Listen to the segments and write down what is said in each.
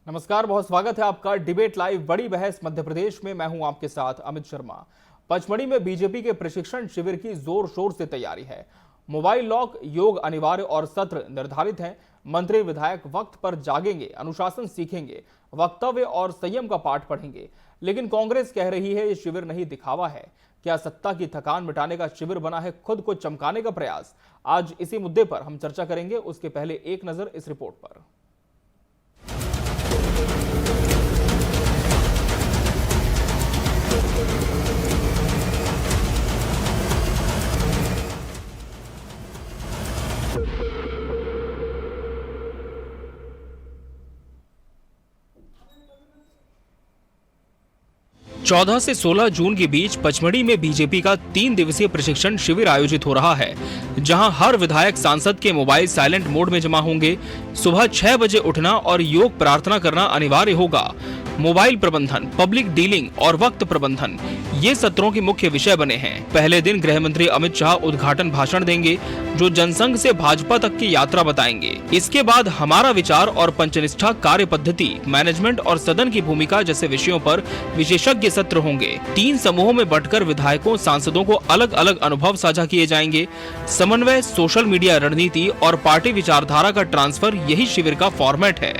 नमस्कार, बहुत स्वागत है आपका डिबेट लाइव बड़ी बहस मध्य प्रदेश में। मैं हूं आपके साथ अमित शर्मा। पचमढ़ी में बीजेपी के प्रशिक्षण शिविर की जोर शोर से तैयारी है। मोबाइल लॉक, योग अनिवार्य और सत्र निर्धारित हैं। मंत्री विधायक वक्त पर जागेंगे, अनुशासन सीखेंगे, वक्तव्य और संयम का पाठ पढ़ेंगे। लेकिन कांग्रेस कह रही है ये शिविर नहीं, दिखावा है। क्या सत्ता की थकान मिटाने का शिविर बना है खुद को चमकाने का प्रयास? आज इसी मुद्दे पर हम चर्चा करेंगे। उसके पहले एक नजर इस रिपोर्ट पर। 14 से 16 जून के बीच पचमढ़ी में बीजेपी का 3 दिवसीय प्रशिक्षण शिविर आयोजित हो रहा है, जहां हर विधायक सांसद के मोबाइल साइलेंट मोड में जमा होंगे। सुबह 6 बजे उठना और योग प्रार्थना करना अनिवार्य होगा। मोबाइल प्रबंधन, पब्लिक डीलिंग और वक्त प्रबंधन ये सत्रों के मुख्य विषय बने हैं। पहले दिन गृह मंत्री अमित शाह उद्घाटन भाषण देंगे, जो जनसंघ से भाजपा तक की यात्रा बताएंगे। इसके बाद हमारा विचार और पंचनिष्ठा, कार्य पद्धति, मैनेजमेंट और सदन की भूमिका जैसे विषयों पर विशेषज्ञ सत्र होंगे। 3 समूहों में बंटकर विधायकों, सांसदों को अलग अलग अनुभव साझा किए जाएंगे। समन्वय, सोशल मीडिया रणनीति और पार्टी विचारधारा का ट्रांसफर, यही शिविर का फॉर्मेट है।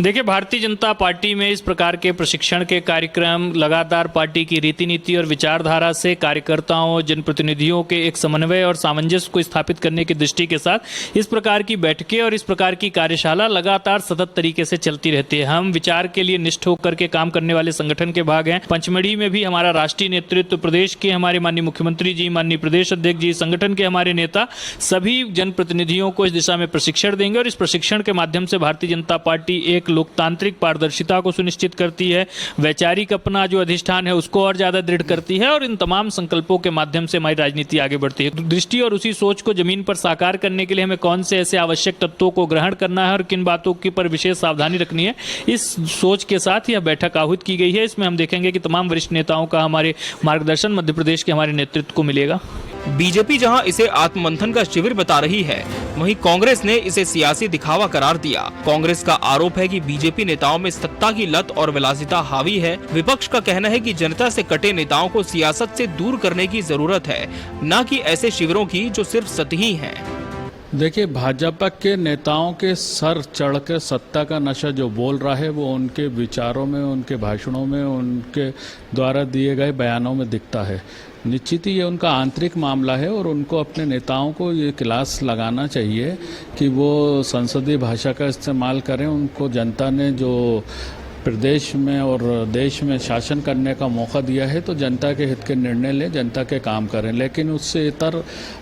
देखिए, भारतीय जनता पार्टी में इस प्रकार के प्रशिक्षण के कार्यक्रम लगातार पार्टी की रीति नीति और विचारधारा से कार्यकर्ताओं, जनप्रतिनिधियों के एक समन्वय और सामंजस्य को स्थापित करने की दृष्टि के साथ इस प्रकार की बैठकें और इस प्रकार की कार्यशाला लगातार सतत तरीके से चलती रहती है। हम विचार के लिए निष्ठ होकर के काम करने वाले संगठन के भाग हैं। पंचमढ़ी में भी हमारा राष्ट्रीय नेतृत्व, प्रदेश के हमारे माननीय मुख्यमंत्री जी, माननीय प्रदेश अध्यक्ष जी, संगठन के हमारे नेता सभी जनप्रतिनिधियों को इस दिशा में प्रशिक्षण देंगे और इस प्रशिक्षण के माध्यम से भारतीय जनता पार्टी एक लोकतांत्रिक पारदर्शिता को सुनिश्चित करती है, वैचारिक अपना जो अधिष्ठान है उसको और ज्यादा दृढ़ करती है और इन तमाम संकल्पों के माध्यम से हमारी राजनीति आगे बढ़ती है। दृष्टि और उसी सोच को जमीन पर साकार करने के लिए हमें कौन से ऐसे आवश्यक तत्वों को ग्रहण करना है और किन बातों की पर विशेष सावधानी रखनी है, इस सोच के साथ यह बैठक आहूत की गई है। इसमें हम देखेंगे कि तमाम वरिष्ठ नेताओं का हमारे मार्गदर्शन मध्य प्रदेश के हमारे नेतृत्व को मिलेगा। बीजेपी जहां इसे आत्ममंथन का शिविर बता रही है, वहीं कांग्रेस ने इसे सियासी दिखावा करार दिया। कांग्रेस का आरोप है कि बीजेपी नेताओं में सत्ता की लत और विलासिता हावी है। विपक्ष का कहना है कि जनता से कटे नेताओं को सियासत से दूर करने की जरूरत है, न कि ऐसे शिविरों की जो सिर्फ सतही हैं। देखिए, भाजपा के नेताओं के सर चढ़ कर सत्ता का नशा जो बोल रहा है वो उनके विचारों में, उनके भाषणों में, उनके द्वारा दिए गए बयानों में दिखता है। निश्चित ही ये उनका आंतरिक मामला है और उनको अपने नेताओं को ये क्लास लगाना चाहिए कि वो संसदीय भाषा का इस्तेमाल करें। उनको जनता ने जो प्रदेश में और देश में शासन करने का मौका दिया है तो जनता के हित के निर्णय लें, जनता के काम करें। लेकिन उससे इतर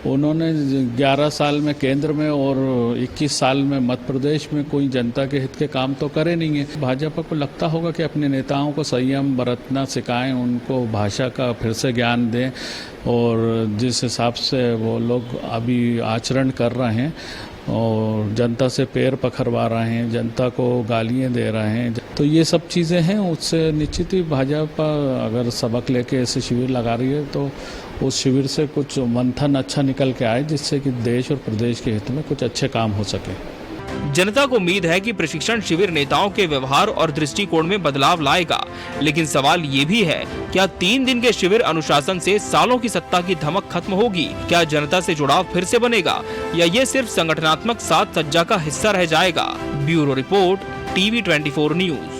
उन्होंने 11 साल में केंद्र में और 21 साल में मध्य प्रदेश में कोई जनता के हित के काम तो करे नहीं है। भाजपा को लगता होगा कि अपने नेताओं को संयम बरतना सिखाएं, उनको भाषा का फिर से ज्ञान दें और जिस हिसाब से वो लोग अभी आचरण कर रहे हैं और जनता से पैर पकड़वा रहे हैं, जनता को गालियां दे रहे हैं, तो ये सब चीज़ें हैं। उससे निश्चित ही भाजपा अगर सबक लेके ऐसे शिविर लगा रही है तो उस शिविर से कुछ मंथन अच्छा निकल के आए, जिससे कि देश और प्रदेश के हित में कुछ अच्छे काम हो सके। जनता को उम्मीद है कि प्रशिक्षण शिविर नेताओं के व्यवहार और दृष्टिकोण में बदलाव लाएगा। लेकिन सवाल ये भी है, क्या 3 दिन के शिविर अनुशासन से सालों की सत्ता की धमक खत्म होगी? क्या जनता से जुड़ाव फिर से बनेगा या ये सिर्फ संगठनात्मक साज सज्जा का हिस्सा रह जाएगा? Bureau report, TV 24 news.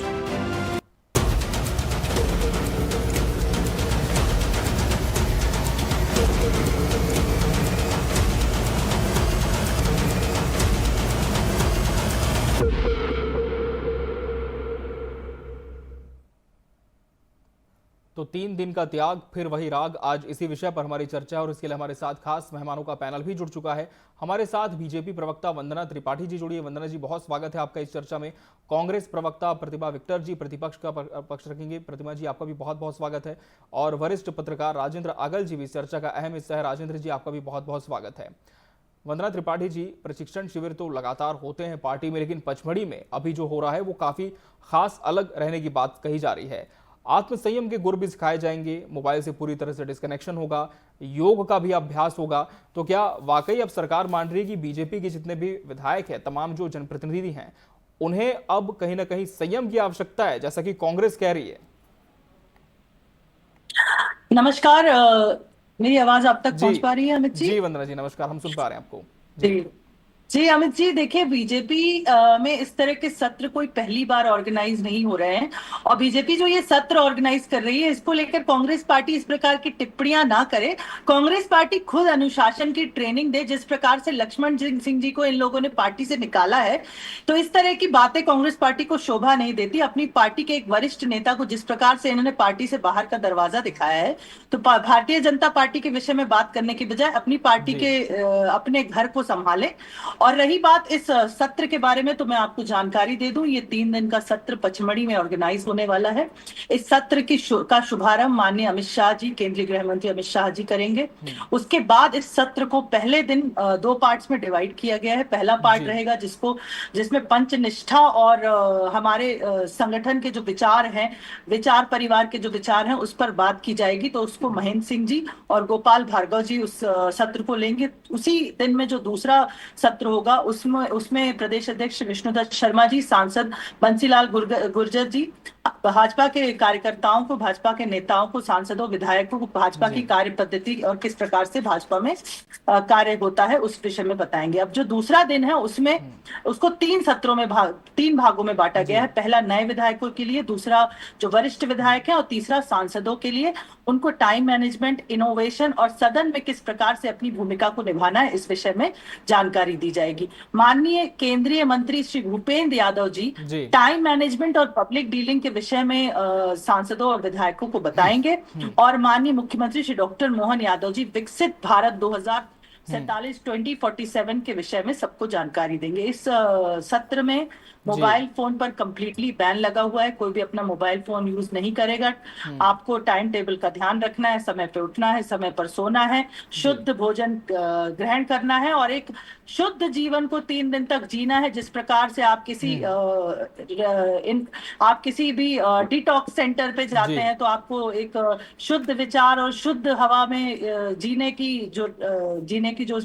तो 3 दिन का त्याग, फिर वही राग। आज इसी विषय पर हमारी चर्चा और इसके लिए हमारे साथ खास मेहमानों का पैनल भी जुड़ चुका है। हमारे साथ बीजेपी प्रवक्ता वंदना त्रिपाठी जी जुड़ी है। वंदना जी, बहुत स्वागत है आपका इस चर्चा में। कांग्रेस प्रवक्ता प्रतिभा विक्टर जी प्रतिपक्ष का पक्ष रखेंगे। प्रतिभा जी, आपका भी बहुत बहुत स्वागत है। और वरिष्ठ पत्रकार राजेंद्र आगल जी भी चर्चा का अहम हिस्सा है। राजेंद्र जी, आपका भी बहुत बहुत स्वागत है। वंदना त्रिपाठी जी, प्रशिक्षण शिविर तो लगातार होते हैं पार्टी में, लेकिन पचमढ़ी में अभी जो हो रहा है वो काफी खास, अलग रहने की बात कही जा रही है। आत्मसंयम के गुर भी सिखाए जाएंगे, मोबाइल से पूरी तरह से डिस्कनेक्शन होगा, योग का भी अभ्यास होगा। तो क्या वाकई अब सरकार मान रही है कि बीजेपी के जितने भी विधायक हैं, तमाम जो जनप्रतिनिधि हैं, उन्हें अब कहीं ना कहीं संयम की आवश्यकता है, जैसा कि कांग्रेस कह रही है। नमस्कार। मेरी आवाज आप तक जी पहुंच पा रही है अमित जी? जी वंदना जी, नमस्कार, हम सुन पा रहे हैं आपको। जी जी जी अमित जी, देखिए बीजेपी में इस तरह के सत्र कोई पहली बार ऑर्गेनाइज नहीं हो रहे हैं। और बीजेपी जो ये सत्र ऑर्गेनाइज कर रही है, इसको लेकर कांग्रेस पार्टी इस प्रकार की टिप्पणियां ना करे। कांग्रेस पार्टी खुद अनुशासन की ट्रेनिंग दे। जिस प्रकार से लक्ष्मण सिंह जी को इन लोगों ने पार्टी से निकाला है, तो इस तरह की बातें कांग्रेस पार्टी को शोभा नहीं देती। अपनी पार्टी के एक वरिष्ठ नेता को जिस प्रकार से इन्होंने पार्टी से बाहर का दरवाजा दिखाया है, तो भारतीय जनता पार्टी के विषय में बात करने की बजाय अपनी पार्टी जी। के अपने घर को संभाले। और रही बात इस सत्र के बारे में, तो मैं आपको जानकारी दे दूं, ये 3 दिन का सत्र पचमढ़ी में ऑर्गेनाइज होने वाला है। इस सत्र का शुभारंभ माननीय अमित शाह जी, केंद्रीय गृह मंत्री अमित शाह जी करेंगे। उसके बाद इस सत्र को पहले दिन 2 पार्ट्स में डिवाइड किया गया है। पहला पार्ट रहेगा जिसमें पंचनिष्ठा और हमारे संगठन के जो विचार हैं, विचार परिवार के जो विचार हैं, उस पर बात की जाएगी। तो उसको महेंद्र सिंह जी और गोपाल भार्गव जी उस सत्र को लेंगे। उसी दिन में जो दूसरा सत्र होगा, उसमें प्रदेश अध्यक्ष विष्णुदत्त शर्मा जी, सांसद बंसीलाल गुर्जर जी, भाजपा के कार्यकर्ताओं को, भाजपा के नेताओं को, सांसदों, विधायकों को भाजपा की कार्य पद्धति और किस प्रकार से भाजपा में कार्य होता है, उस विषय में बताएंगे। अब जो दूसरा दिन है, उसमें उसको 3 भागों में बांटा गया है। पहला नए विधायकों के लिए, दूसरा जो वरिष्ठ विधायक है, और तीसरा सांसदों के लिए। उनको टाइम मैनेजमेंट, इनोवेशन और सदन में किस प्रकार से अपनी भूमिका को निभाना है, इस विषय में जानकारी दी जाएगी। माननीय केंद्रीय मंत्री श्री भूपेंद्र यादव जी टाइम मैनेजमेंट और पब्लिक डीलिंग के विषय में सांसदों और विधायकों को बताएंगे। और माननीय मुख्यमंत्री श्री डॉक्टर मोहन यादव जी विकसित भारत 2047 के विषय में सबको जानकारी देंगे। इस सत्र में मोबाइल फोन पर कंप्लीटली बैन लगा हुआ है। कोई भी अपना मोबाइल फोन यूज नहीं करेगा। आपको टाइम टेबल का ध्यान रखना है, समय पे उठना है, समय पर सोना है, शुद्ध भोजन ग्रहण करना है और एक शुद्ध जीवन को 3 दिन तक जीना है। जिस प्रकार से आप किसी भी डिटॉक्स सेंटर पे जाते हैं, तो आपको एक शुद्ध विचार और शुद्ध हवा में जीने की जो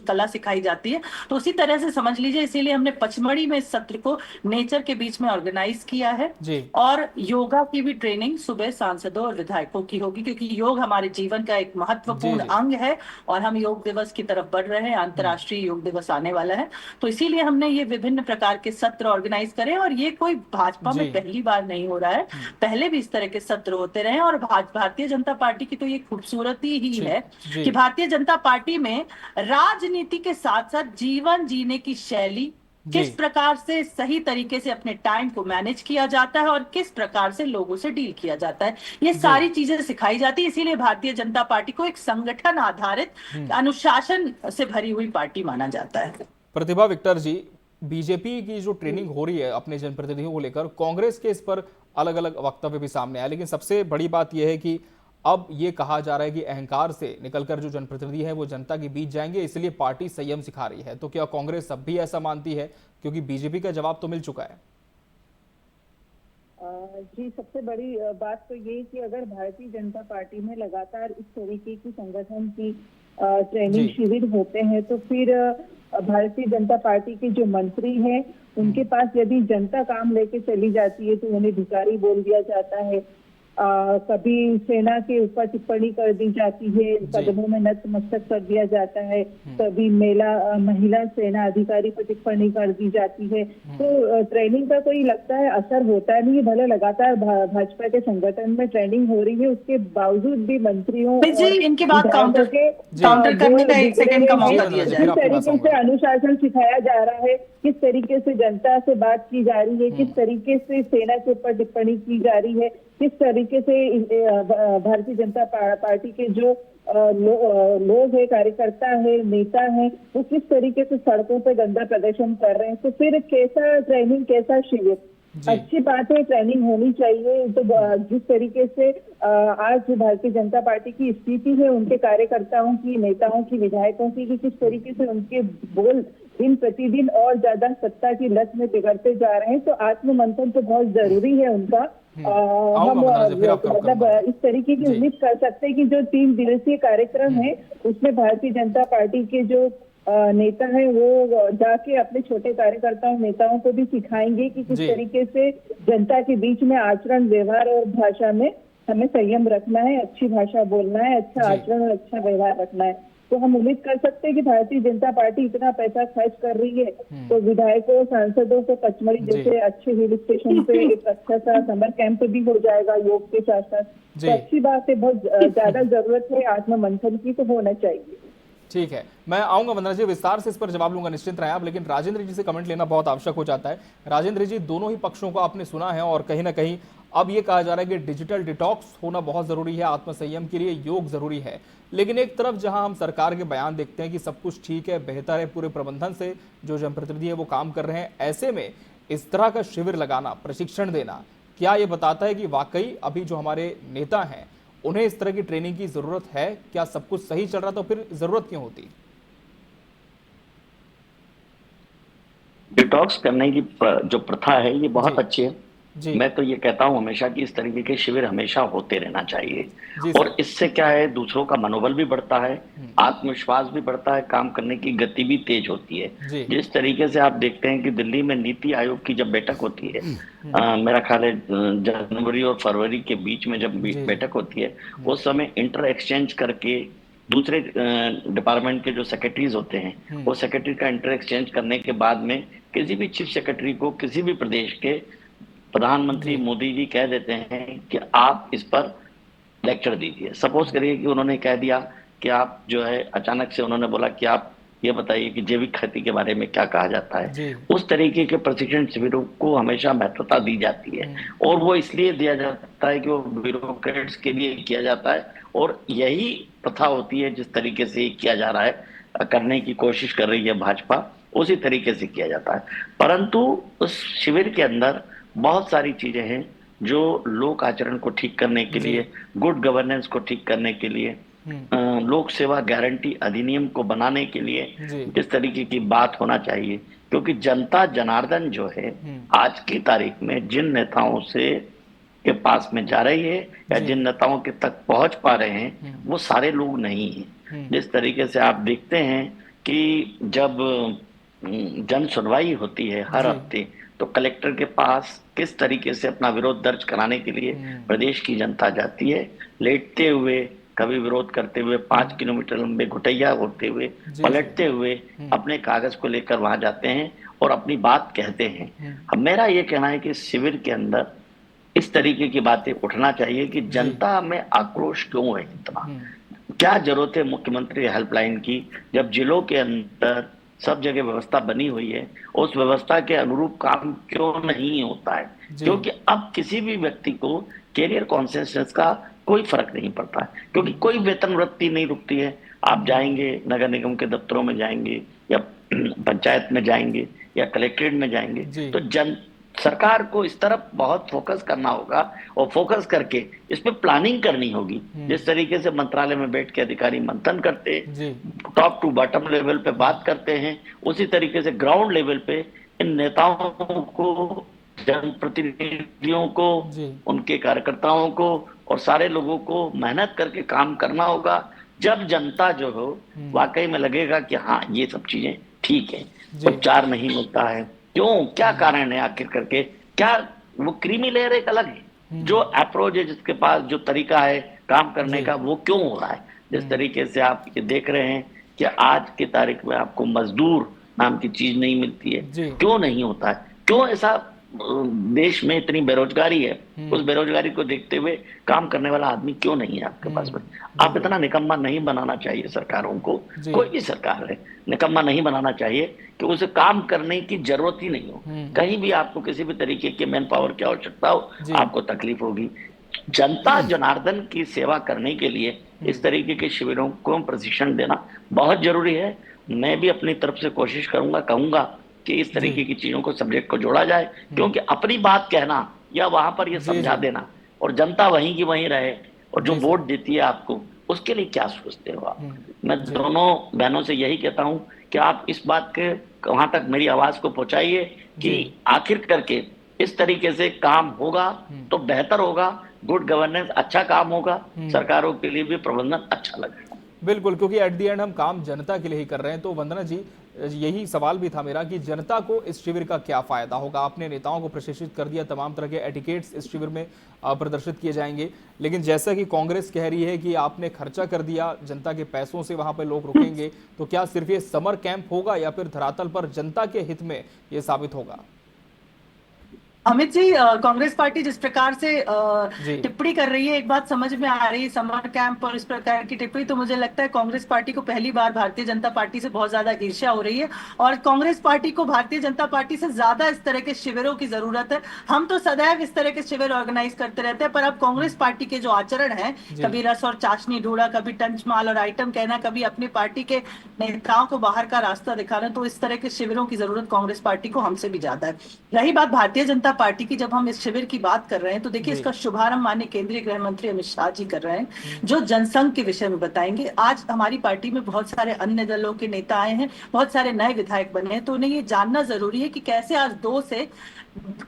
कला सिखाई जाती है, तो उसी तरह से समझ लीजिए। इसीलिए हमने पचमढ़ी में इस सत्र को नेचर के बीच में ऑर्गेनाइज किया है। और योगा की भी ट्रेनिंग सुबह सांसदों और विधायकों की होगी, क्योंकि योग हमारे जीवन का एक महत्वपूर्ण अंग है और हम योग दिवस की तरफ बढ़ रहे हैं। अंतर्राष्ट्रीय योग दिवस आने वाला है, तो इसीलिए हमने ये विभिन्न प्रकार के सत्र ऑर्गेनाइज करे। और ये कोई भाजपा में पहली बार नहीं हो रहा है, पहले भी इस तरह के सत्र होते रहे। और भारतीय जनता पार्टी की तो ये खूबसूरती ही है कि भारतीय जनता पार्टी में राजनीति के साथ साथ जीवन जीने की शैली, किस प्रकार से सही तरीके से अपने टाइम को मैनेज किया जाता है और किस प्रकार से लोगों से डील किया जाता है, ये सारी चीजें सिखाई जाती है। इसीलिए भारतीय जनता पार्टी को एक संगठन आधारित, अनुशासन से भरी हुई पार्टी माना जाता है। प्रतिभा विक्टर जी, बीजेपी की जो ट्रेनिंग हो रही है अपने जनप्रतिनिधियों को लेकर, कांग्रेस के इस पर अलग अलग वक्तव्य भी सामने आए, लेकिन सबसे बड़ी बात यह है कि अब ये कहा जा रहा है कि अहंकार से निकलकर जो जनप्रतिनिधि हैं वो जनता के बीच जाएंगे, इसलिए पार्टी संयम सिखा रही है। तो क्या कांग्रेस अब भी ऐसा मानती है? क्योंकि बीजेपी का जवाब तो मिल चुका है। जी, सबसे बड़ी बात तो ये कि अगर भारतीय जनता पार्टी में लगातार इस तरीके की संगठन की ट्रेनिंग शिविर होते हैं, तो फिर भारतीय जनता पार्टी के जो मंत्री हैं, उनके पास यदि जनता काम लेके चली जाती है तो उन्हें भिखारी बोल दिया जाता है। कभी सेना के ऊपर टिप्पणी कर दी जाती है, कदमों में नतमस्तक कर दिया जाता है, कभी महिला सेना अधिकारी पर टिप्पणी कर दी जाती है। तो ट्रेनिंग का कोई लगता है असर होता नहीं है। भले लगातार भाजपा के संगठन में ट्रेनिंग हो रही है, उसके बावजूद भी मंत्रियों इनकी बात काउंटर करने का 1 सेकंड का मौका दिया जाए। किस तरीके से अनुशासन सिखाया जा रहा है, किस तरीके से जनता से बात की जा रही है, किस तरीके से सेना के ऊपर टिप्पणी की जा रही है, किस तरीके से भारतीय जनता पार्टी के जो लोग हैं, कार्यकर्ता है, नेता हैं, वो किस तरीके से सड़कों पे गंदा प्रदर्शन कर रहे हैं। तो फिर कैसा ट्रेनिंग, कैसा शिविर? अच्छी बात है, ट्रेनिंग होनी चाहिए। तो जिस तरीके से आज भारतीय जनता पार्टी की स्थिति है, उनके कार्यकर्ताओं की, नेताओं की, विधायकों की, किस तरीके से उनके बोल दिन प्रतिदिन और ज्यादा सत्ता की लत में बिगड़ते जा रहे हैं, तो आत्ममंथन तो बहुत जरूरी है उनका। हम मतलब इस तरीके की उम्मीद कर सकते हैं कि जो 3 दिवसीय कार्यक्रम है, उसमें भारतीय जनता पार्टी के जो नेता है वो जाके अपने छोटे कार्यकर्ताओं नेताओं को भी सिखाएंगे कि किस जी। तरीके से जनता के बीच में आचरण, व्यवहार और भाषा में हमें संयम रखना है, अच्छी भाषा बोलना है, अच्छा जी। आचरण और अच्छा व्यवहार रखना है। तो हम उम्मीद कर सकते हैं कि भारतीय जनता पार्टी इतना पैसा खर्च कर रही है तो विधायकों, सांसदों को पचमढ़ी जी। जैसे अच्छे हिल स्टेशन पे एक अच्छा सा समर कैंप भी हो जाएगा योग के साथ साथ। जी। तो अच्छी बात है, बहुत ज्यादा जरूरत है आत्म मंथन की, तो होना चाहिए। ठीक है, मैं आऊंगा वंदना जी, विस्तार से इस पर जवाब लूंगा, निश्चिंत रहें आप। लेकिन राजेंद्र जी से कमेंट लेना बहुत आवश्यक हो जाता है। राजेंद्र जी, दोनों ही पक्षों को आपने सुना है और कहीं ना कहीं अब ये कहा जा रहा है कि डिजिटल डिटॉक्स होना बहुत जरूरी है, आत्मसंयम के लिए योग जरूरी है। लेकिन एक तरफ जहां हम सरकार के बयान देखते हैं कि सब कुछ ठीक है, बेहतर है, पूरे प्रबंधन से जो जनप्रतिनिधि है वो काम कर रहे हैं, ऐसे में इस तरह का शिविर लगाना, प्रशिक्षण देना, क्या ये बताता है कि वाकई अभी जो हमारे नेता हैं उन्हें इस तरह की ट्रेनिंग की जरूरत है? क्या सब कुछ सही चल रहा तो फिर जरूरत क्यों होती? डिटॉक्स करने की जो प्रथा है ये बहुत जी। अच्छी है। जी। मैं तो ये कहता हूँ हमेशा कि इस तरीके के शिविर हमेशा होते रहना चाहिए। जी और सर। इससे क्या है, दूसरों का मनोबल भी बढ़ता है, आत्मविश्वास भी बढ़ता है, काम करने की गति भी तेज होती है। जी। जिस तरीके से आप देखते हैं कि दिल्ली में नीति आयोग की जब बैठक होती है, मेरा ख्याल है जनवरी और फरवरी के बीच में जब जी। बैठक होती है, उस समय इंटर एक्सचेंज करके दूसरे डिपार्टमेंट के जो सेक्रेटरीज होते हैं वो सेक्रेटरी का इंटर एक्सचेंज करने के बाद में किसी भी चीफ सेक्रेटरी को किसी भी प्रदेश के प्रधानमंत्री मोदी जी कह देते हैं कि आप इस पर लेक्चर दीजिए। सपोज करिए कि उन्होंने कह दिया कि आप जो है, अचानक से उन्होंने बोला कि आप ये बताइए कि जैविक खेती के बारे में क्या कहा जाता जी। है। उस तरीके के प्रशिक्षण शिविरों को हमेशा महत्वता दी जाती है और वो इसलिए दिया जाता है कि वो ब्यूरोक्रेट्स के लिए किया जाता है और यही प्रथा होती है जिस तरीके से किया जा रहा है, करने की कोशिश कर रही है भाजपा, उसी तरीके से किया जाता है। परंतु उस शिविर के अंदर बहुत सारी चीजें हैं जो लोक आचरण को ठीक करने के लिए, गुड गवर्नेंस को ठीक करने के लिए, लोक सेवा गारंटी अधिनियम को बनाने के लिए जी। जिस तरीके की बात होना चाहिए, क्योंकि जनता जनार्दन जो है आज की तारीख में जिन नेताओं से के पास में जा रही है या जी। जिन नेताओं के तक पहुंच पा रहे हैं वो सारे लोग नहीं हैं। जिस तरीके से आप देखते हैं कि जब जन सुनवाई होती है हर जी। हफ्ते, तो कलेक्टर के पास किस तरीके से अपना विरोध दर्ज कराने के लिए प्रदेश की जनता जाती है, लेटते हुए, कभी विरोध करते हुए, 5 किलोमीटर लंबे घुटैया होते हुए, जी। पलटते हुए अपने कागज को लेकर वहां जाते हैं और अपनी बात कहते हैं। अब मेरा ये कहना है कि शिविर के अंदर इस तरीके की बातें उठना चाहिए कि जनता में आक्रोश क्यों है इतना, क्या जरूरत है मुख्यमंत्री हेल्पलाइन की, जब जिलों के अंदर सब जगह व्यवस्था बनी हुई है, उस व्यवस्था के अनुरूप काम क्यों नहीं होता है? क्योंकि अब किसी भी व्यक्ति को कैरियर कॉन्शियसनेस का कोई फर्क नहीं पड़ता है, क्योंकि कोई वेतन वृत्ति नहीं रुकती है। आप जाएंगे नगर निगम के दफ्तरों में जाएंगे या पंचायत में जाएंगे या कलेक्ट्रेट में जाएंगे, तो सरकार को इस तरफ बहुत फोकस करना होगा और फोकस करके इस पे प्लानिंग करनी होगी। जिस तरीके से मंत्रालय में बैठ के अधिकारी मंथन करते हैं, टॉप टू बॉटम लेवल पे बात करते हैं, उसी तरीके से ग्राउंड लेवल पे इन नेताओं को, जनप्रतिनिधियों को, उनके कार्यकर्ताओं को और सारे लोगों को मेहनत करके काम करना होगा। जब जनता जो हो वाकई में लगेगा कि हाँ ये सब चीजें ठीक है, उपचार नहीं मिलता है, क्यों, क्या कारण है आखिर करके, क्या वो क्रीमी लेयर एक अलग है, जो अप्रोच है जिसके पास जो तरीका है काम करने का, वो क्यों हो रहा है? जिस तरीके से आप ये देख रहे हैं कि आज की तारीख में आपको मजदूर नाम की चीज नहीं मिलती है, क्यों नहीं होता है? क्यों ऐसा देश में इतनी बेरोजगारी है? उस बेरोजगारी को देखते हुए काम करने वाला आदमी क्यों नहीं है आपके पास में? आप इतना निकम्मा नहीं बनाना चाहिए सरकारों को, कोई भी सरकार है, निकम्मा नहीं बनाना चाहिए कि उसे काम करने की जरूरत ही नहीं हो। कहीं भी आपको किसी भी तरीके के मैन पावर की आवश्यकता हो, आपको तकलीफ होगी। जनता जनार्दन की सेवा करने के लिए इस तरीके के शिविरों को प्रशिक्षण देना बहुत जरूरी है। मैं भी अपनी तरफ से कोशिश करूंगा, कहूंगा कि इस तरीके की चीजों को, सब्जेक्ट को जोड़ा जाए, क्योंकि अपनी बात कहना या वहां पर ये समझा देना और जनता वहीं की वहीं रहे और जो वोट देती है आपको, उसके लिए क्या सोचते हो आप? मैं दोनों बहनों से यही कहता हूं कि आप इस बात के वहां तक मेरी आवाज को पहुंचाइए कि आखिर करके इस तरीके से काम होगा तो बेहतर होगा, गुड गवर्नेंस अच्छा काम होगा, सरकारों के लिए भी प्रबंधन अच्छा लगेगा। बिल्कुल, क्योंकि एट द एंड हम काम जनता के लिए ही कर रहे हैं। तो वंदना जी, यही सवाल भी था मेरा कि जनता को इस शिविर का क्या फायदा होगा। आपने नेताओं को प्रशिक्षित कर दिया, तमाम तरह के एटिकेट्स इस शिविर में प्रदर्शित किए जाएंगे, लेकिन जैसा कि कांग्रेस कह रही है कि आपने खर्चा कर दिया, जनता के पैसों से वहां पर लोग रुकेंगे, तो क्या सिर्फ ये समर कैंप होगा या फिर धरातल पर जनता के हित में ये साबित होगा? अमित जी, कांग्रेस पार्टी जिस प्रकार से टिप्पणी कर रही है, एक बात समझ में आ रही है, समर कैंप और इस प्रकार की टिप्पणी, तो मुझे लगता है कांग्रेस पार्टी को पहली बार भारतीय जनता पार्टी से बहुत ज्यादा ईर्ष्या हो रही है और कांग्रेस पार्टी को भारतीय जनता पार्टी से ज्यादा इस तरह के शिविरों की जरूरत है। हम तो सदैव इस तरह के शिविर ऑर्गेनाइज करते रहते हैं, पर अब कांग्रेस पार्टी के जो आचरण है, कभी रस और चाशनी ढूंढा, कभी टंचमाल और आइटम कहना, कभी अपनी पार्टी के नेताओं को बाहर का रास्ता दिखाना, तो इस तरह के शिविरों की जरूरत कांग्रेस पार्टी को हमसे भी ज्यादा है। रही बात भारतीय जनता पार्टी की, जब हम इस शिविर की बात कर रहे हैं तो देखिए, इसका शुभारंभ माननीय केंद्रीय गृह मंत्री अमित शाह जी कर रहे हैं, जो जनसंघ के विषय में बताएंगे। आज हमारी पार्टी में बहुत सारे अन्य दलों के नेता आए हैं, बहुत सारे नए विधायक बने हैं, तो उन्हें ये जानना जरूरी है कि कैसे आज 2 से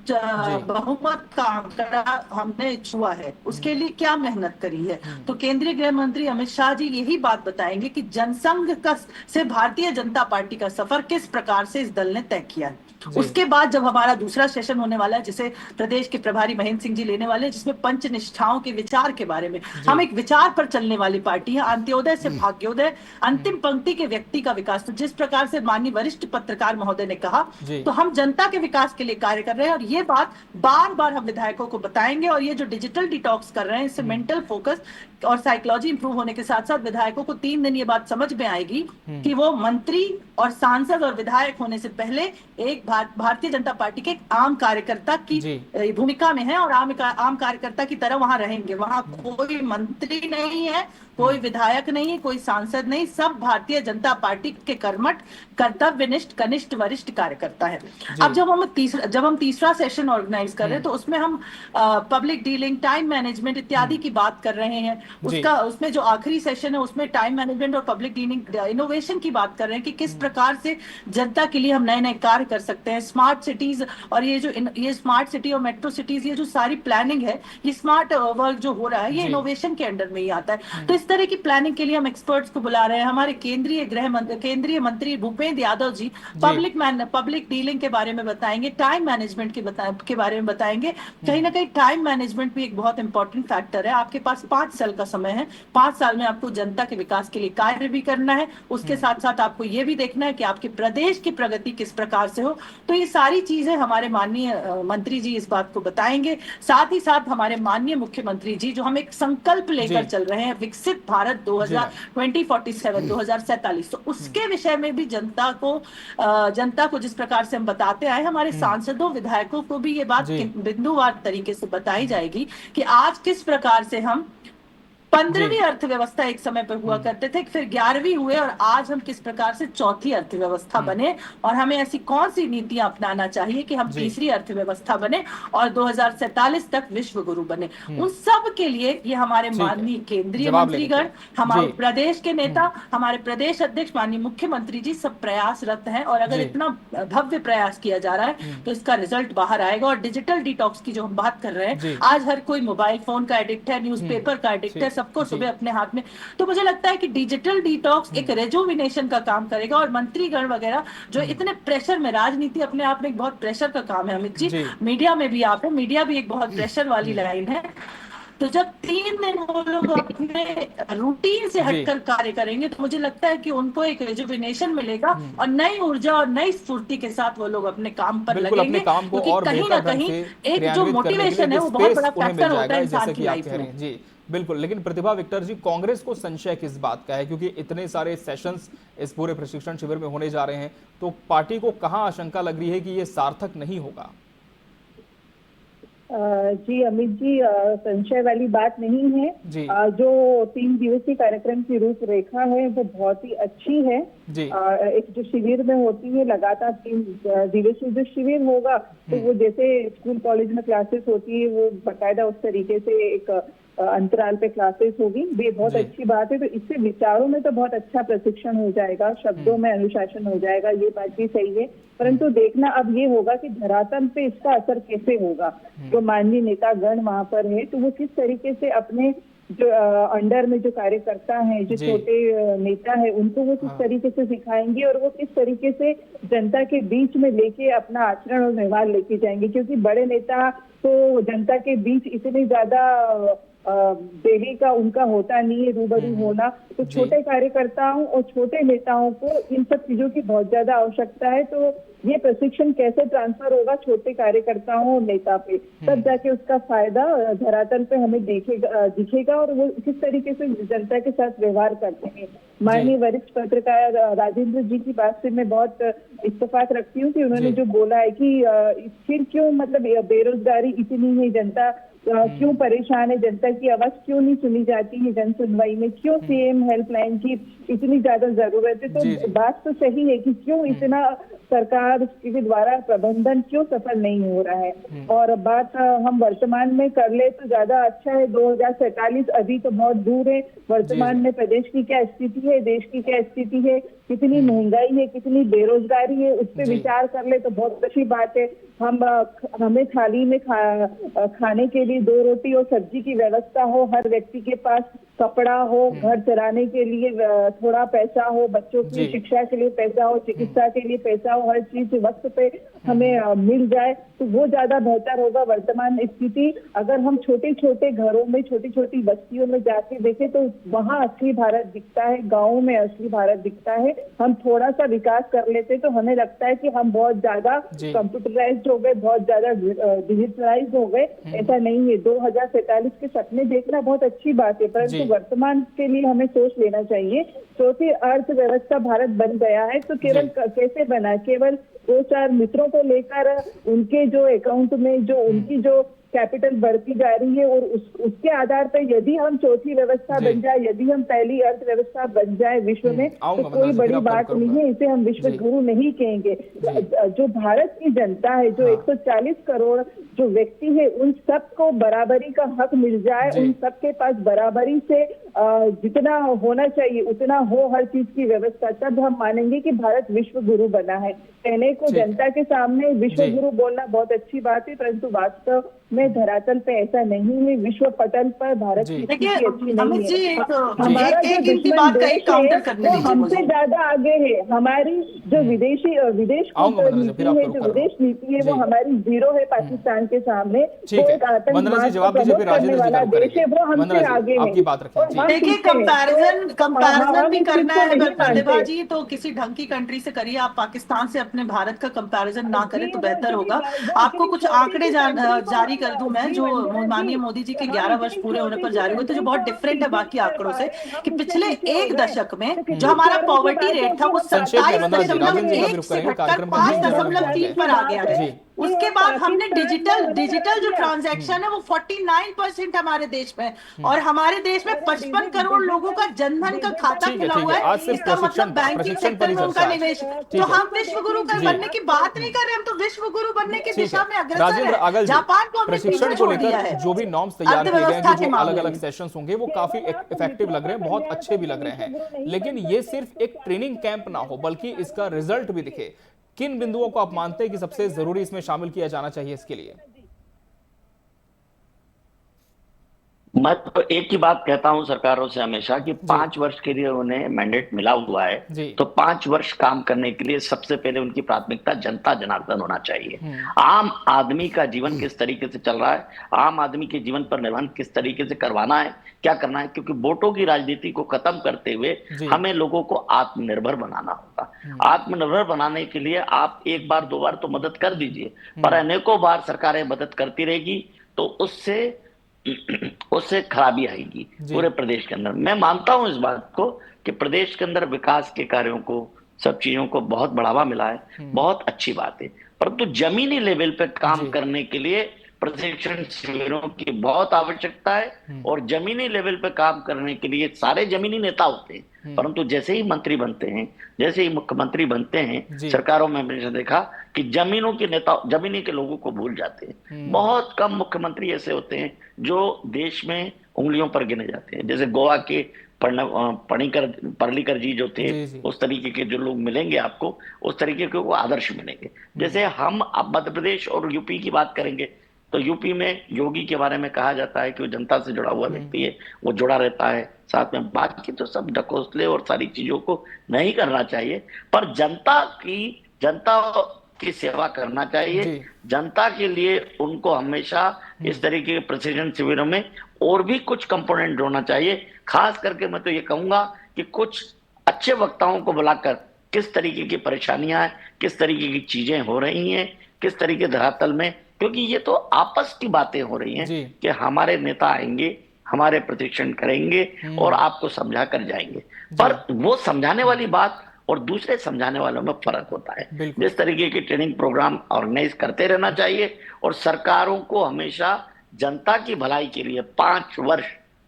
बहुमत का आंकड़ा हमने छुआ है, उसके लिए क्या मेहनत करी है। तो केंद्रीय गृह मंत्री अमित शाह जी यही बात बताएंगे कि जनसंघ का से भारतीय जनता पार्टी का सफर किस प्रकार से इस दल ने तय किया है। उसके बाद जब हमारा दूसरा सेशन होने वाला है, जिसे प्रदेश के प्रभारी महेंद्र सिंह जी लेने वाले हैं, जिसमें पंच निष्ठाओं के विचार के बारे में, हम एक विचार पर चलने वाली पार्टी है, अंत्योदय से भाग्योदय, अंतिम पंक्ति के व्यक्ति का विकास। तो जिस प्रकार से माननीय वरिष्ठ पत्रकार महोदय ने कहा, तो हम जनता के विकास के लिए कार्य कर रहे हैं और ये बात बार बार हम विधायकों को बताएंगे। और ये जो डिजिटल डिटॉक्स कर रहे हैं, इससे मेंटल फोकस और साइकोलॉजी इंप्रूव होने के साथ साथ विधायकों को 3 दिन ये बात समझ में आएगी कि वो मंत्री और सांसद और विधायक होने से पहले एक भारतीय जनता पार्टी के एक आम कार्यकर्ता की भूमिका में है और आम कार्यकर्ता की तरह वहां रहेंगे। वहां कोई मंत्री नहीं है, कोई विधायक नहीं है, कोई सांसद नहीं, सब भारतीय जनता पार्टी के कर्मठ, कर्तव्यनिष्ठ, कनिष्ठ, वरिष्ठ कार्यकर्ता है। अब जब हम तीसरा सेशन ऑर्गेनाइज कर रहे हैं, तो उसमें हम पब्लिक डीलिंग, टाइम मैनेजमेंट इत्यादि की बात कर रहे हैं। उसमें जो आखिरी सेशन है, उसमें टाइम मैनेजमेंट और पब्लिक डीलिंग, इनोवेशन की बात कर रहे हैं कि किस प्रकार से जनता के लिए हम नए नए कार्य कर सकते हैं। स्मार्ट सिटीज और ये स्मार्ट सिटी और मेट्रो सिटीज, ये जो सारी प्लानिंग है, ये स्मार्ट वर्क जो हो रहा है, ये इनोवेशन के अंडर में ही आता है। तो इस तरह की प्लानिंग के लिए हम एक्सपर्ट्स को बुला रहे हैं। हमारे केंद्रीय मंत्री भूपेंद्र यादव जी पब्लिक डीलिंग के बारे में बताएंगे, टाइम मैनेजमेंट के बारे में बताएंगे। कहीं ना कहीं टाइम मैनेजमेंट भी एक बहुत इंपॉर्टेंट फैक्टर है। आपके पास 5 साल का समय है, 5 साल में आपको जनता के विकास के लिए कार्य भी करना है, उसके साथ साथ आपको ये भी देखना है कि आपके प्रदेश की प्रगति किस प्रकार से हो। तो ये सारी चीजें हमारे माननीय मंत्री जी इस बात को बताएंगे। साथ ही साथ हमारे माननीय मुख्यमंत्री जी, जो हम एक संकल्प लेकर चल रहे हैं, विकसित भारत 2047, तो उसके विषय में भी जनता को जिस प्रकार से हम बताते आए, हमारे सांसदों, विधायकों को भी ये बात बिंदुवार तरीके से बताई जाएगी कि आज किस प्रकार से हम 15वीं अर्थव्यवस्था एक समय पर हुआ करते थे, फिर 11वीं हुए और आज हम किस प्रकार से चौथी अर्थव्यवस्था बने और हमें ऐसी कौन सी नीतियां अपनाना चाहिए कि हम तीसरी अर्थव्यवस्था बने और 2047 तक विश्व गुरु बने। उन सब के लिए ये हमारे माननीय केंद्रीय मंत्रीगण, हमारे प्रदेश के नेता, हमारे प्रदेश अध्यक्ष, माननीय मुख्यमंत्री जी सब प्रयासरत हैं। और अगर इतना भव्य प्रयास किया जा रहा है तो इसका रिजल्ट बाहर आएगा। और डिजिटल डिटॉक्स की जो हम बात कर रहे हैं, आज हर कोई मोबाइल फोन का एडिक्ट है, न्यूज़पेपर का एडिक्ट है, सबको सुबह अपने हाथ में। तो मुझे लगता है कि डिजिटल डिटॉक्स एक रेजुविनेशन का काम करेगा। और मंत्रीगण वगैरह जो इतने प्रेशर में, राजनीति अपने आप में एक बहुत प्रेशर का काम है अमित जी, मीडिया में भी आप है, मीडिया भी एक बहुत प्रेशर वाली लाइन है। तो जब 3 दिन वो लोग अपने रूटीन से हटकर कार्य करेंगे, तो मुझे लगता है कि उनको एक रेजुविनेशन मिलेगा और नई ऊर्जा और नई स्फूर्ति के साथ वो लोग अपने काम पर लगेंगे, क्योंकि कहीं ना कहीं एक जो मोटिवेशन है वो बहुत बड़ा फैक्टर होता है इंसान की लाइफ में। जी बिल्कुल, लेकिन प्रतिभा विक्टर जी, कांग्रेस को संशय किस बात का है? क्योंकि इतने सारे सेशंस इस पूरे प्रशिक्षण शिविर में होने जा रहे हैं, तो पार्टी को कहां आशंका लग रही है कि ये सार्थक नहीं होगा? जी अमित जी, संशय वाली बात नहीं है। जो 3 दिवसीय कार्यक्रम की रूपरेखा है वो बहुत ही अच्छी है। एक जो शिविर में होती है, लगातार 3 दिवसीय जो शिविर होगा, तो वो जैसे स्कूल कॉलेज में क्लासेस होती है, वो बाकायदा उस तरीके से एक अंतराल पे क्लासेस होगी, ये बहुत अच्छी बात है। तो इससे विचारों में तो बहुत अच्छा प्रशिक्षण हो जाएगा, शब्दों में अनुशासन हो जाएगा, ये बात भी सही है। परंतु देखना अब ये होगा कि धरातल पे इसका असर कैसे होगा। जो माननीय नेतागण वहां पर है, तो वो किस तरीके से अपने जो अंडर में जो कार्यकर्ता हैं, जो छोटे नेता है, उनको वो किस तरीके से सिखाएंगे और वो किस तरीके से जनता के बीच में लेके अपना आचरण और व्यवहार लेके जाएंगे। क्योंकि बड़े नेता तो जनता के बीच इतने ज्यादा डेली का उनका होता नहीं है रूबरू होना, तो छोटे कार्यकर्ताओं और छोटे नेताओं को इन सब चीजों की बहुत ज्यादा आवश्यकता है। तो ये प्रशिक्षण कैसे ट्रांसफर होगा छोटे कार्यकर्ताओं और नेता पे, तब जाके उसका फायदा धरातल पे हमें दिखेगा और वो किस तरीके से जनता के साथ व्यवहार करते हैं। माननीय वरिष्ठ पत्रकार राजेंद्र जी की बात से मैं बहुत इत्तेफाक रखती हूँ कि उन्होंने जो बोला है कि फिर क्यों मतलब बेरोजगारी इतनी है, जनता क्यों परेशान है, जनता की आवाज क्यों नहीं सुनी जाती है जन सुनवाई में, क्यों सीएम हेल्पलाइन की इतनी ज्यादा जरूरत है। तो बात तो सही है कि क्यों इतना सरकार के द्वारा प्रबंधन क्यों सफल नहीं हो रहा है। और बात हम वर्तमान में कर ले तो ज्यादा अच्छा है। 2047 अभी तो बहुत दूर है। वर्तमान में प्रदेश की क्या स्थिति है, देश की क्या स्थिति है, कितनी महंगाई है, कितनी बेरोजगारी है, उस पर विचार कर ले तो बहुत अच्छी बात है। हमें थाली में खाने के लिए 2 रोटी और सब्जी की व्यवस्था हो, हर व्यक्ति के पास कपड़ा हो, घर चलाने के लिए थोड़ा पैसा हो, बच्चों की शिक्षा के लिए पैसा हो, चिकित्सा के लिए पैसा हो, हर चीज वक्त पे हमें मिल जाए तो वो ज्यादा बेहतर होगा। वर्तमान स्थिति अगर हम छोटे छोटे घरों में, छोटी छोटी बस्तियों में जाके देखें तो वहाँ असली भारत दिखता है, गाँव में असली भारत दिखता है। हम थोड़ा सा विकास कर लेते तो हमें लगता है कि हम बहुत ज्यादा कंप्यूटराइज्ड हो गए, बहुत ज्यादा डिजिटलाइज्ड हो गए। ऐसा नहीं है। 2047 के सपने देखना बहुत अच्छी बात है, परंतु वर्तमान के लिए हमें सोच लेना चाहिए। चौथी अर्थव्यवस्था भारत बन गया है तो केवल कैसे बना, केवल 2-4 मित्रों को लेकर उनके जो अकाउंट में जो उनकी जो कैपिटल बढ़ती जा रही है और उसके आधार पर यदि हम चौथी व्यवस्था बन जाए, यदि हम पहली अर्थव्यवस्था बन जाए विश्व में तो कोई बड़ी बात नहीं है। इसे हम विश्व गुरु नहीं कहेंगे। जो भारत की जनता है, जो 140 करोड़ जो व्यक्ति है, उन सबको बराबरी का हक मिल जाए, उन सबके पास बराबरी से जितना होना चाहिए उतना हो हर चीज की व्यवस्था, तब हम मानेंगे कि भारत विश्व गुरु बना है। कहने को जनता के सामने विश्व गुरु बोलना बहुत अच्छी बात है, परंतु वास्तव में धरातल पे ऐसा नहीं है। विश्व पटल पर भारत की स्थिति अच्छी नहीं है। हमारा जो दुश्मन देश है वो हमसे ज्यादा आगे है। हमारी जो विदेश नीति है, जो विदेश नीति है, वो हमारी जीरो है पाकिस्तान के सामने। वो एक आतंकवाद को प्रमोट करने वाला देश है, वो हमसे आगे है। देखिए, कंपैरिजन भी करना है प्रतिभा जी तो किसी ढंग की कंट्री से करिए। आप पाकिस्तान से अपने भारत का कंपैरिजन ना करें तो बेहतर होगा। आपको कुछ आंकड़े जारी कर दूं मैं, जो माननीय मोदी जी के 11 वर्ष पूरे होने पर जारी हुए थे, जो बहुत डिफरेंट है बाकी आंकड़ों से, कि पिछले 1 दशक में जो हमारा पॉवर्टी रेट था वो 27.1 से घटकर 5.3 पर आ गया है। उसके बाद हमने डिजिटल जो ट्रांजैक्शन है वो 49% हमारे देश में, और हमारे देश में 55 करोड़ लोगों का जनधन का खाता खुला हुआ है। इसका मतलब बैंकिंग सेक्टर में उनका निवेश। तो हम विश्व गुरु बनने की बात नहीं कर रहे, हम तो विश्व गुरु बनने की दिशा में अग्रसर है। जापान को हमने पीछे छोड़ दिया है। जो भी नॉर्म्स तैयार किए गए हैं, जो अलग अलग सेशंस होंगे, वो काफी इफेक्टिव लग रहे हैं, बहुत अच्छे भी लग रहे हैं। लेकिन ये सिर्फ एक ट्रेनिंग कैंप ना हो, बल्कि इसका रिजल्ट भी दिखे। किन बिंदुओं को आप मानते हैं कि सबसे जरूरी इसमें शामिल किया जाना चाहिए इसके लिए? मैं तो एक ही बात कहता हूं सरकारों से हमेशा कि 5 वर्ष के लिए उन्हें मैंडेट मिला हुआ है, तो 5 वर्ष काम करने के लिए सबसे पहले उनकी प्राथमिकता जनता जनार्दन होना चाहिए। आम आदमी का जीवन किस तरीके से चल रहा है, आम आदमी के जीवन पर निर्भर किस तरीके से करवाना है, क्या करना है, क्योंकि वोटों की राजनीति को खत्म करते हुए हमें लोगों को आत्मनिर्भर बनाना होगा। आत्मनिर्भर बनाने के लिए आप 1 बार 2 बार तो मदद कर दीजिए, पर अनेकों बार सरकारें मदद करती रहेगी तो उससे खराबी आएगी पूरे प्रदेश के अंदर। मैं मानता हूं इस बात को कि प्रदेश के अंदर विकास के कार्यों को, सब चीजों को बहुत बढ़ावा मिला है, बहुत अच्छी बात है, परंतु जमीनी लेवल पे काम करने के लिए प्रशिक्षण शिविरों की बहुत आवश्यकता है। और जमीनी लेवल पे काम करने के लिए सारे जमीनी नेता होते हैं, परंतु जैसे ही मंत्री बनते हैं, जैसे ही मुख्यमंत्री बनते हैं, सरकारों में हमने देखा कि जमीनी के लोगों को भूल जाते हैं। बहुत कम मुख्यमंत्री ऐसे होते हैं जो देश में उंगलियों पर गिने जाते हैं। जैसे गोवा के पर्रिकर जी जो थे, उस तरीके के जो लोग मिलेंगे आपको, उस तरीके के वो आदर्श मिलेंगे। जैसे हम अब मध्य प्रदेश और यूपी की बात करेंगे तो यूपी में योगी के बारे में कहा जाता है कि वो जनता से जुड़ा हुआ व्यक्ति है, वो जुड़ा रहता है साथ में। बाकी तो सब ढकोसले और सारी चीजों को नहीं करना चाहिए, पर जनता की सेवा करना चाहिए। जनता के लिए उनको हमेशा इस तरीके के प्रशिक्षण शिविरों में और भी कुछ कंपोनेंट जोड़ना चाहिए। खास करके मैं तो ये कहूंगा कि कुछ अच्छे वक्ताओं को बुलाकर किस तरीके की परेशानियां हैं, किस तरीके की चीजें हो रही हैं, किस तरीके धरातल में, क्योंकि ये तो आपस की बातें हो रही हैं कि हमारे नेता आएंगे, हमारे प्रशिक्षण करेंगे और आपको समझा कर जाएंगे। पर वो समझाने वाली बात और दूसरे समझाने वालों में फर्क होता है। जिस तरीके की ट्रेनिंग प्रोग्राम ऑर्गेनाइज करते रहना चाहिए और सरकारों को हमेशा जनता की भलाई के लिए 5 वर्ष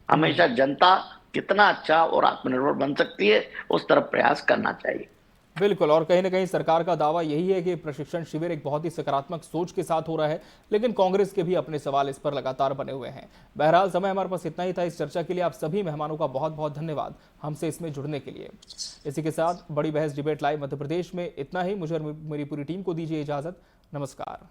हमेशा जनता कितना अच्छा और आत्मनिर्भर बन सकती है उस तरफ प्रयास करना चाहिए। बिल्कुल, और कहीं ना कहीं सरकार का दावा यही है कि प्रशिक्षण शिविर एक बहुत ही सकारात्मक सोच के साथ हो रहा है, लेकिन कांग्रेस के भी अपने सवाल इस पर लगातार बने हुए हैं। बहरहाल समय हमारे पास इतना ही था इस चर्चा के लिए। आप सभी मेहमानों का बहुत बहुत धन्यवाद हमसे इसमें जुड़ने के लिए। इसी के साथ बड़ी बहस डिबेट लाइव मध्य प्रदेश में इतना ही। मुझे और मेरी पूरी टीम को दीजिए इजाजत। नमस्कार।